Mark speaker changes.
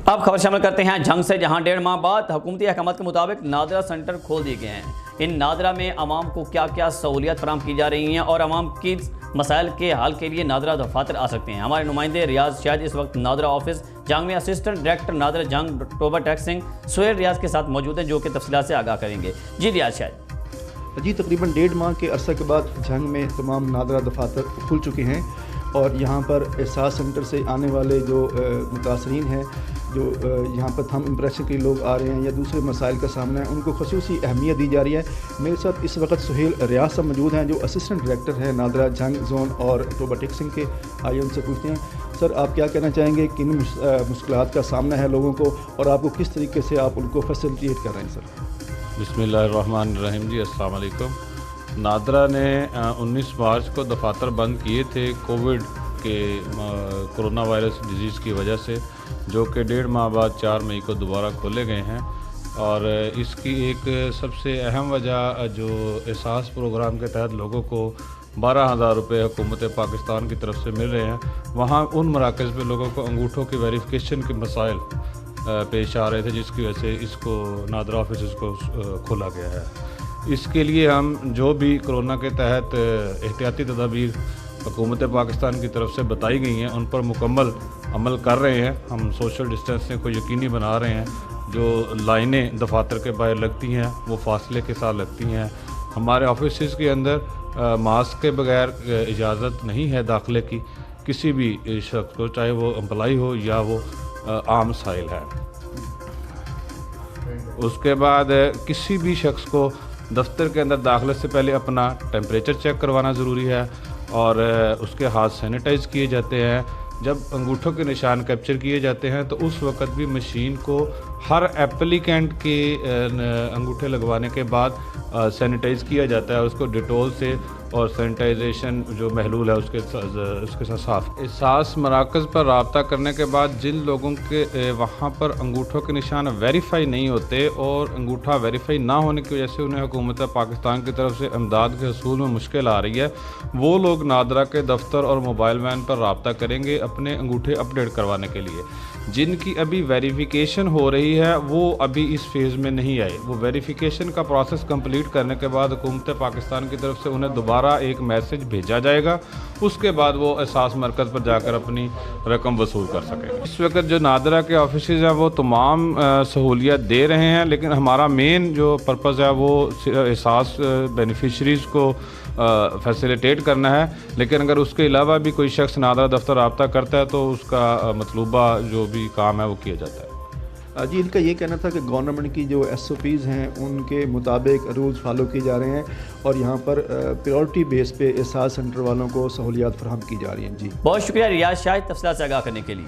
Speaker 1: अब खबर शामिल करते हैं जंग से, जहां 1.5 माह बाद हुकूमती अहकाम के मुताबिक नादरा सेंटर खोल दिए गए हैं। इन नादरा में आवाम को क्या क्या सहूलियत फराहम की जा रही हैं और आवाम की मसाइल के हल के लिए नादरा दफातर आ सकते हैं। हमारे नुमाइंदे रियाज शायद इस वक्त नादरा ऑफिस जंग में असिस्टेंट डायरेक्टर नादरा जंग टोबा टैक्स सिंह सुहेल रियाज के साथ मौजूद हैं, जो कि तफसीलात से आगाह करेंगे। जी रियाज शायद।
Speaker 2: जी, तकरीबन 1.5 माह के अरसे के बाद जंग में तमाम नादरा दफातर खुल चुके हैं और यहाँ पर एहसास सेंटर से आने वाले जो मुतासरीन हैं, जो यहाँ पर थम इम्प्रेशन के लोग आ रहे हैं या दूसरे मसाइल का सामना है, उनको खसूसी अहमियत दी जा रही है। मेरे साथ इस वक्त सुहेल रियाज साहब मौजूद हैं, जो असिस्टेंट डायरेक्टर हैं नादरा जंग जोन और टोबा टैक्स सिंह के। आइए उनसे पूछते हैं। सर, आप क्या कहना चाहेंगे, किन मुश्किलात का सामना है लोगों को और आपको किस तरीके से आप उनको फैसिलिटेट कर रहे हैं? सर
Speaker 3: बिस्मिल्लाहिर्रहमानिर्रहीम। जी, अस्सलाम वालेकुम। नादरा ने 19 मार्च को दफातर बंद किए थे कोविड के कोरोना वायरस डिजीज़ की वजह से, जो कि 1.5 माह बाद 4 मई को दोबारा खोले गए हैं। और इसकी एक सबसे अहम वजह जो एहसास प्रोग्राम के तहत लोगों को 12,000 रुपये हुकूमत पाकिस्तान की तरफ से मिल रहे हैं, वहाँ उन मराकज़ पे लोगों को अंगूठों की वेरिफिकेशन के मसाइल पेश आ रहे थे, जिसकी वजह से इसको नादरा ऑफिस को खोला गया है। इसके लिए हम जो भी कोरोना के तहत एहतियाती तदाबीर हुकूमत पाकिस्तान की तरफ से बताई गई हैं, उन पर मुकम्मल अमल कर रहे हैं। हम सोशल डिस्टेंसिंग को यकीनी बना रहे हैं। जो लाइनें दफातर के बाहर लगती हैं वो फासले के साथ लगती हैं। हमारे ऑफिस के अंदर मास्क के बगैर इजाज़त नहीं है दाखिले की किसी भी शख्स को, चाहे वो एम्प्लॉई हो या वो आम साइल है। उसके बाद किसी भी शख्स को दफ्तर के अंदर दाखिले से पहले अपना टेम्परेचर चेक करवाना ज़रूरी है और उसके हाथ सैनिटाइज़ किए जाते हैं। जब अंगूठों के निशान कैप्चर किए जाते हैं तो उस वक्त भी मशीन को हर एप्लीकेंट के अंगूठे लगवाने के बाद सैनिटाइज़ किया जाता है, उसको डिटोल से और सैनिटाइजेशन जो महलूल है उसके साथ साफ। एहसास मराकज़ पर रब्ता करने के बाद जिन लोगों के वहाँ पर अंगूठों के निशान वेरीफाई नहीं होते और अंगूठा वेरीफाई ना होने की वजह से उन्हें हुकूमत पाकिस्तान की तरफ से इमदाद के हसूल में मुश्किल आ रही है, वो लोग नादरा के दफ्तर और मोबाइल वैन पर रब्ता करेंगे अपने अंगूठे अपडेट करवाने के लिए। जिनकी अभी वेरिफिकेशन हो रही है वो अभी इस फेज़ में नहीं आए। वो वेरिफिकेशन का प्रोसेस कंप्लीट करने के बाद हुकूमत पाकिस्तान की तरफ से उन्हें दोबारा एक मैसेज भेजा जाएगा, उसके बाद वो एहसास मरकज़ पर जाकर अपनी रकम वसूल कर सकें। इस वक्त जो नादरा के ऑफिस हैं वो तमाम सहूलियत दे रहे हैं, लेकिन हमारा मेन जो पर्पज़ है वो एहसास बेनिफिशरीज़ को फैसिलिटेट करना है। लेकिन अगर उसके अलावा भी कोई शख्स नादरा दफ्तर रब्ता करता है तो उसका मतलूबा जो भी काम है वो किया जाता है।
Speaker 2: जी, इनका ये कहना था कि गवर्नमेंट की जो SOPs हैं उनके मुताबिक रूल्स फॉलो किए जा रहे हैं और यहाँ पर प्रायोरिटी बेस पे एहसास सेंटर वालों को सहूलियात फराहम की जा रही हैं। जी,
Speaker 1: बहुत शुक्रिया रियाज शायद तफसीलात से आगाह करने के लिए।